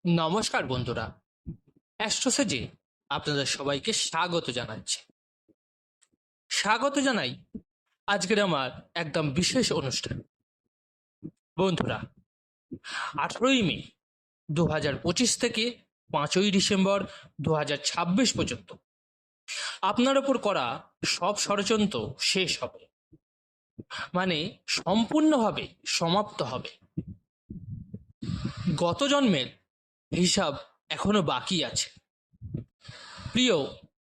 নমস্কার বন্ধুরা, অ্যাস্ট্রোসেজে আপনাদের সবাইকে স্বাগত জানাচ্ছি। স্বাগত জানাই আজকের আমার একদম বিশেষ অনুষ্ঠান। বন্ধুরা, 18ই মে 2025 থেকে 5ই ডিসেম্বর 2026 পর্যন্ত আপনার ওপর করা সব ষড়যন্ত্র শেষ হবে, মানে সম্পূর্ণভাবে সমাপ্ত হবে। গত জন্মের হিসাব এখনো বাকি আছে। প্রিয়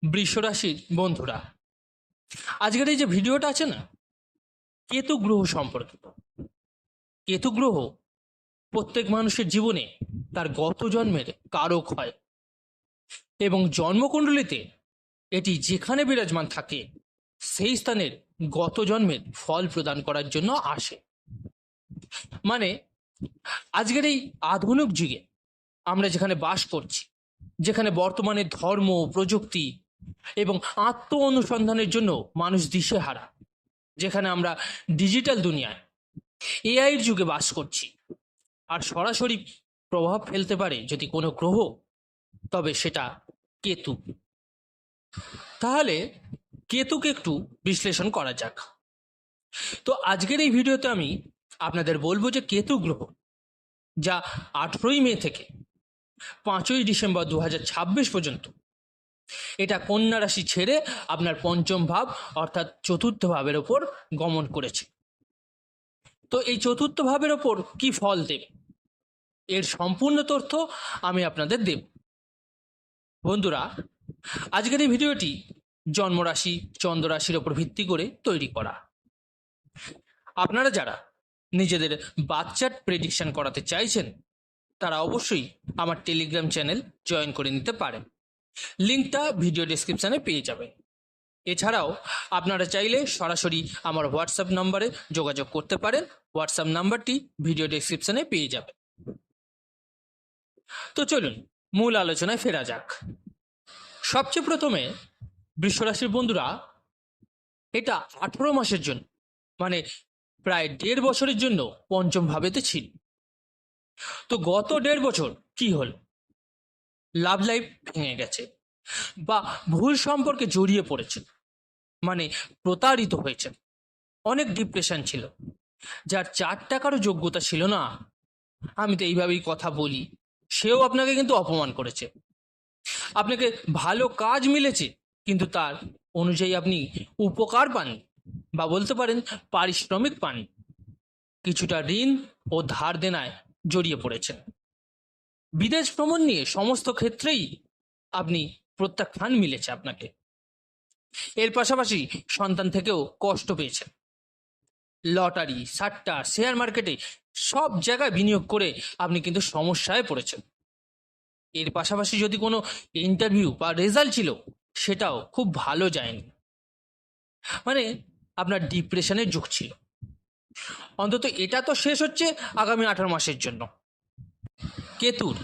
বৃষ রাশির বন্ধুরা, আজকের এই যে ভিডিওটা আছে না, কেতু গ্রহ সম্পর্কিত। কেতু গ্রহ প্রত্যেক মানুষের জীবনে তার গত জন্মের কারক হয় এবং জন্মকুণ্ডলিতে এটি যেখানে বিরাজমান থাকে সেই স্থানের গত জন্মের ফল প্রদান করার জন্য আসে। মানে আজকের এই আধুনিক যুগে আমরা যেখানে বাস করছি, যেখানে বর্তমানে ধর্ম, প্রযুক্তি এবং আত্ম অনুসন্ধানের জন্য মানুষ দিশেহারা, যেখানে আমরা ডিজিটাল দুনিয়ায় এআইয়ের যুগে বাস করছি, আর সরাসরি প্রভাব ফেলতে পারে যদি কোনো গ্রহ, তবে সেটা কেতু। তাহলে কেতুকে একটু বিশ্লেষণ করা যাক। তো আজকের এই ভিডিওতে আমি আপনাদের বলবো যে কেতু গ্রহ, যা 18ই মে থেকে 5ই ডিসেম্বর 2026 পর্যন্ত, এটা কন্যা রাশি ছেড়ে আপনার পঞ্চম ভাব অর্থাৎ চতুর্থ ভাবের ওপর গমন করেছে। তো এই চতুর্থ ভাবের ওপর কি ফল দেবে, এর সম্পূর্ণ তথ্য আমি আপনাদের দেব। বন্ধুরা, আজকের এই ভিডিওটি জন্মরাশি চন্দ্র রাশির ওপর ভিত্তি করে তৈরি করা। আপনারা যারা নিজেদের বাচ্চার প্রেডিকশন করাতে চাইছেন, তারা অবশ্যই আমার টেলিগ্রাম চ্যানেল জয়েন করে নিতে পারেন। লিঙ্কটা ভিডিও ডেসক্রিপশানে পেয়ে যাবেন। এছাড়াও আপনারা চাইলে সরাসরি আমার হোয়াটসঅ্যাপ নম্বরে যোগাযোগ করতে পারেন। হোয়াটসঅ্যাপ নাম্বারটি ভিডিও ডেসক্রিপশানে পেয়ে যাবেন। তো চলুন মূল আলোচনায় ফেরা যাক। সবচেয়ে প্রথমে বৃষরাশির বন্ধুরা, এটা 18 মাসের জন্য, মানে প্রায় 1.5 বছরের জন্য পঞ্চম ভাবেতে ছিল। তো গত 1.5 বছর কি হল? লাভ লাইফ ভেঙে গেছে বা ভুল সম্পর্কে জড়িয়ে পড়েছেন, মানে প্রতারিত হয়েছেন। অনেক ডিপ্রেশন ছিল, যার 4 টাকারও যোগ্যতা ছিল না, আমি তো এইভাবেই কথা বলি, সেও আপনাকে কিন্তু অপমান করেছে। আপনাকে ভালো কাজ মিলেছে, কিন্তু তার অনুযায়ী আপনি উপকার পাননি, বা বলতে পারেন পারিশ্রমিক পাননি। কিছুটা ঋণ ও ধার দেনায় জড়িয়ে পড়েছেন। বিদেশ ভ্রমণ নিয়ে সমস্ত ক্ষেত্রেই আপনি প্রত্যাখ্যান মিলেছে আপনাকে। এর পাশাপাশি সন্তান থেকেও কষ্ট পেয়েছেন। লটারি, সাট্টা, শেয়ার মার্কেটে সব জায়গায় বিনিয়োগ করে আপনি কিন্তু সমস্যায় পড়েছেন। এর পাশাপাশি যদি কোনো ইন্টারভিউ বা রেজাল্ট ছিল, সেটাও খুব ভালো যায়নি। মানে আপনার ডিপ্রেশনের যুগ ছিল। অন্তত এটা তো শেষ হচ্ছে আগামী 18 মাসের জন্য। কেতুর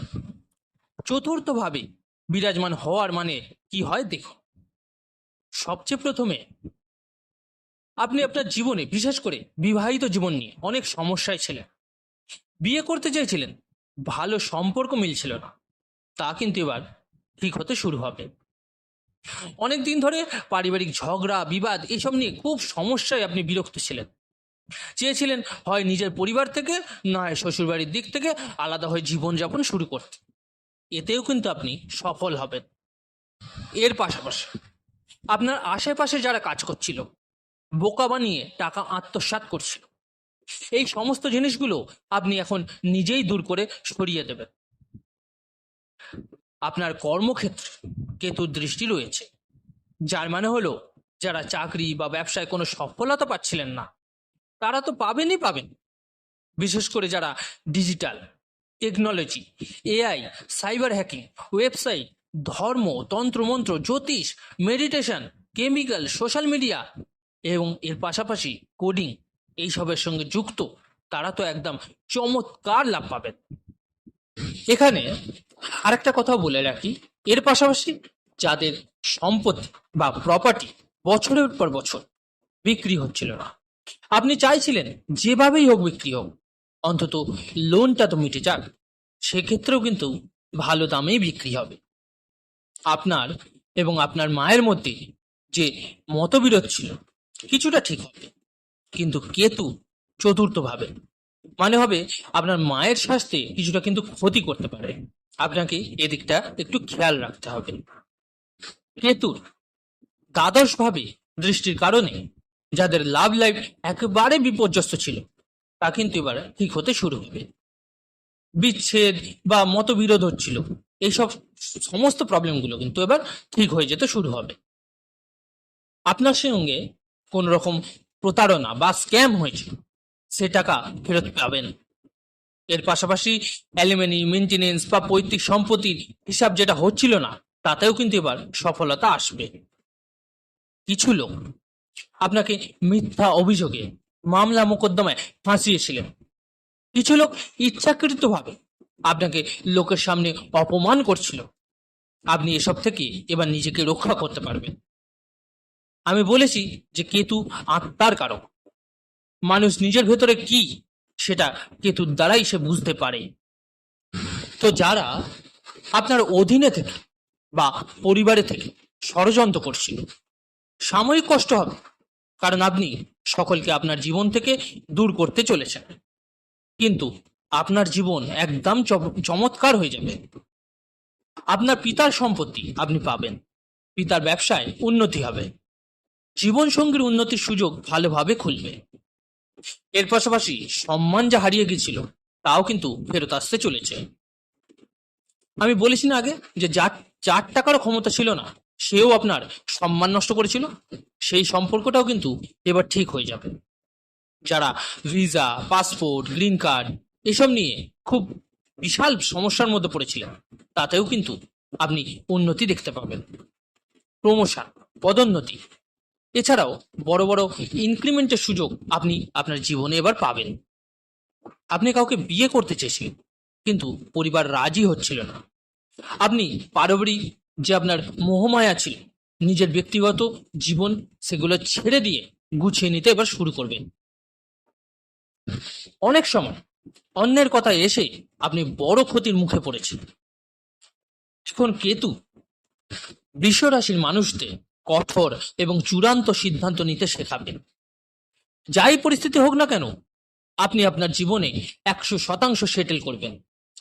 চতুর্থভাবে বিরাজমান হওয়ার মানে কি হয় দেখুন। সবচেয়ে প্রথমে আপনি আপনার জীবনে, বিশেষ করে বিবাহিত জীবন নিয়ে অনেক সমস্যায় ছিলেন। বিয়ে করতে চেয়েছিলেন, ভালো সম্পর্ক মিলছিল না, তা কিন্তু এবার ঠিক হতে শুরু হবে। অনেক দিন ধরে পারিবারিক ঝগড়া, বিবাদ এসব নিয়ে খুব সমস্যায় আপনি বিরক্ত ছিলেন। চেয়েছিলেন হয় নিজের পরিবার থেকে, নয় শ্বশুরবাড়ির দিক থেকে আলাদা হয়ে জীবনযাপন শুরু করতে। এতেও কিন্তু আপনি সফল হবেন। এর পাশাপাশি আপনার আশেপাশে যারা কাজ করছিল, বোকা বানিয়ে টাকা আত্মসাৎ করছিল, এই সমস্ত জিনিসগুলো আপনি এখন নিজেই দূর করে সরিয়ে দেবেন। আপনার কর্মক্ষেত্রে কেতুর দৃষ্টি রয়েছে, যার মানে হলো যারা চাকরি বা ব্যবসায় কোনো সফলতা পাচ্ছিলেন না, তারা তো পাবেনই পাবেন। বিশেষ করে যারা digital, technology, AI, cyber hacking, website, ধর্ম, তন্ত্রমন্ত্র, জ্যোতিষ, মেডিটেশন, কেমিক্যাল, সোশ্যাল মিডিয়া এবং এর পাশাপাশি কোডিং এইসবের সঙ্গে যুক্ত, তারা তো একদম চমৎকার লাভ পাবেন। এখানে আরেকটা কথা বলে রাখি, এর পাশাপাশি যাদের সম্পত্তি বা প্রপার্টি বছরের পর বছর বিক্রি হচ্ছিল না, আপনি চাইছিলেন যেভাবেই হোক বিক্রি হোক, অন্তত লোনটা তো মিটে যাক, সেক্ষেত্রেও কিন্তু ভালো দামেই বিক্রি হবে। আপনার এবং আপনার মায়ের মধ্যে যে মতবিরোধ ছিল কিছুটা ঠিক হবে, কিন্তু কেতু চতুর্থভাবে, মানে হবে আপনার মায়ের স্বাস্থ্যে কিছুটা কিন্তু ক্ষতি করতে পারে। আপনাকে এদিকটা একটু খেয়াল রাখতে হবে। কেতুর দ্বাদশ ভাবে দৃষ্টির কারণে যাদের লাভ লাইফ একেবারে বিপর্যস্ত ছিল তা কিন্তু এবার ঠিক হতে শুরু হবে। বিচ্ছেদ বা মতবিরোধ হচ্ছিল, এইসব সমস্ত প্রবলেমগুলো কিন্তু এবার ঠিক হয়ে যেতে শুরু হবে। আপনার সঙ্গে কোন রকম প্রতারণা বা স্ক্যাম হয়েছে সে টাকা ফেরত পাবেন। এর পাশাপাশি অ্যালিমেনি, মেনটেনেন্স বা পৈতৃক সম্পত্তির হিসাব যেটা হচ্ছিল না তাতেও কিন্তু এবার সফলতা আসবে। কিছু লোক আপনাকে মিথ্যা অভিযোগে মামলা মোকদ্দমায় ফাঁসিয়েছিলেন। কিছু লোক ইচ্ছাকৃতভাবে আপনাকে লোকের সামনে অপমান করছিল। আপনি এসব থেকে এবার নিজেকে রক্ষা করতে পারবেন। আমি বলেছি যে কেতু আত্মার কারক। মানুষ নিজের ভেতরে কি সেটা কেতুর দ্বারাই সে বুঝতে পারে। তো যারা আপনার অধীনে থেকে বা পরিবারে থেকে ষড়যন্ত্র করছিল, সাময়িক কষ্ট হবে, কারণ আপনি সকলকে আপনার জীবন থেকে দূর করতে চলেছেন, কিন্তু আপনার জীবন একদম চমৎকার হয়ে যাবে। আপনার পিতার সম্পত্তি আপনি পাবেন, পিতার ব্যবসায় উন্নতি হবে, জীবন সঙ্গীর উন্নতির সুযোগ ভালোভাবে খুলবে। এর পাশাপাশি সম্মান যা হারিয়ে গেছিল তাও কিন্তু ফেরত আসতে চলেছে। আমি বলেছি না আগে যে যার 4 টাকারও ক্ষমতা ছিল না সেও আপনার সম্মান নষ্ট করেছিল, সেই সম্পর্কটাও কিন্তু এবার ঠিক হয়ে যাবে। যারা ভিসা, পাসপোর্ট, গ্রিন কার্ড এসব নিয়ে খুব বিশাল সমস্যার মধ্যে পড়েছিলেন তাতেও কিন্তু আপনি উন্নতি দেখতে পাবেন। প্রমোশন, পদোন্নতি, এছাড়াও বড় বড় ইনক্রিমেন্টের সুযোগ আপনি আপনার জীবনে এবার পাবেন। আপনি কাউকে বিয়ে করতে চেয়েছিলেন কিন্তু পরিবার রাজি হচ্ছিল না। আপনি পারিবারিক যে আপনার মোহমায়া ছিল, নিজের ব্যক্তিগত জীবন সেগুলো ছেড়ে দিয়ে গুছিয়ে নিতে এবার শুরু করবেন। অনেক সময় অন্যের কথা এসে আপনি বড় ক্ষতির মুখে পড়েছেন। এখন কেতু বৃষ রাশির মানুষদের কঠোর এবং চূড়ান্ত সিদ্ধান্ত নিতে শেখাবেন। যাই পরিস্থিতি হোক না কেন আপনি আপনার জীবনে 100% সেটেল করবেন,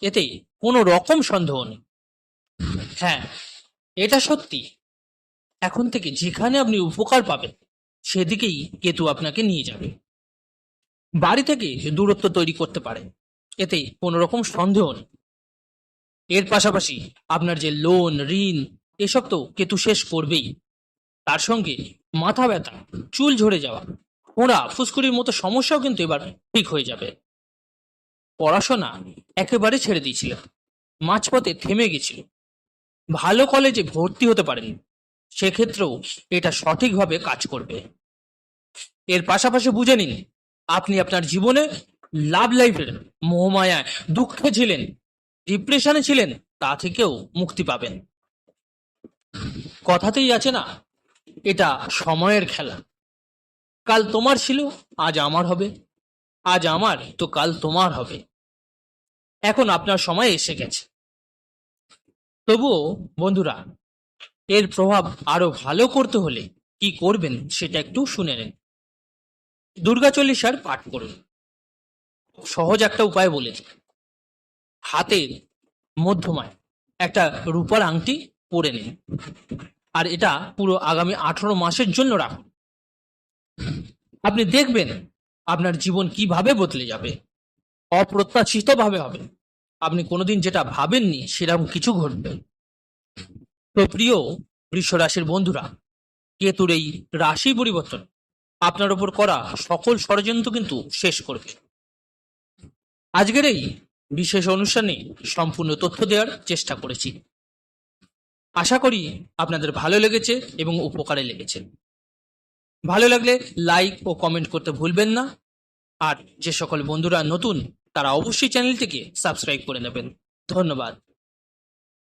এতে কোনো রকম সন্দেহ নেই। হ্যাঁ, এটা সত্যি, এখন থেকে যেখানে আপনি উপকার পাবেন সেদিকেই কেতু আপনাকে নিয়ে যাবে। বাড়ি থেকে দূরত্ব তৈরি করতে পারে, এতে কোনো রকম সন্দেহ নেই। এর পাশাপাশি আপনার যে লোন, ঋণ এসব তো কেতু শেষ করবেই। তার সঙ্গে মাথা ব্যথা, চুল ঝরে যাওয়া, ফোঁড়া, ফুসকুড়ির মতো সমস্যাও কিন্তু এবার ঠিক হয়ে যাবে। পড়াশোনা একেবারে ছেড়ে দিয়েছিল, মাঝপথে থেমে গেছিল, ভালো কলেজে ভর্তি হতে পারেন, সেক্ষেত্রেও এটা সঠিকভাবে কাজ করবে। এর পাশাপাশি বুঝে নিন আপনি আপনার জীবনে লাভ লাইফের মোহমায়ায় দুঃখে ছিলেন, ডিপ্রেশনে ছিলেন, তা থেকেও মুক্তি পাবেন। কথাতেই আছে না, এটা সময়ের খেলা। কাল তোমার ছিল, আজ আমার হবে, আজ আমার তো কাল তোমার হবে। এখন আপনার সময় এসে গেছে। তবুও বন্ধুরা, এর প্রভাব আরো ভালো করতে হলে কি করবেন সেটা একটু শুনে নিন। দুর্গা চল্লিশার পাঠ করুন। সহজ একটা উপায় বলেছি, হাতের মধ্যমায় একটা রূপার আংটি পরে নিন, আর এটা পুরো আগামী 18 মাসের জন্য রাখুন। আপনি দেখবেন আপনার জীবন কিভাবে বদলে যাবে, অপ্রত্যাশিত ভাবে হবে। আপনি কোনোদিন যেটা ভাবেননি সেরকম কিছু ঘটবে। তো প্রিয় বৃষ রাশির বন্ধুরা, কেতুর এই রাশি পরিবর্তন আপনার উপর করা সকল ষড়যন্ত্র কিন্তু শেষ করবে। আজকের এই বিশেষ অনুষ্ঠানে সম্পূর্ণ তথ্য দেওয়ার চেষ্টা করেছি। আশা করি আপনাদের ভালো লেগেছে এবং উপকারে লেগেছে। ভালো লাগলে লাইক ও কমেন্ট করতে ভুলবেন না। আর যে সকল বন্ধুরা নতুন তারা অবশ্যই চ্যানেলটিকে সাবস্ক্রাইব করে নেবেন। ধন্যবাদ।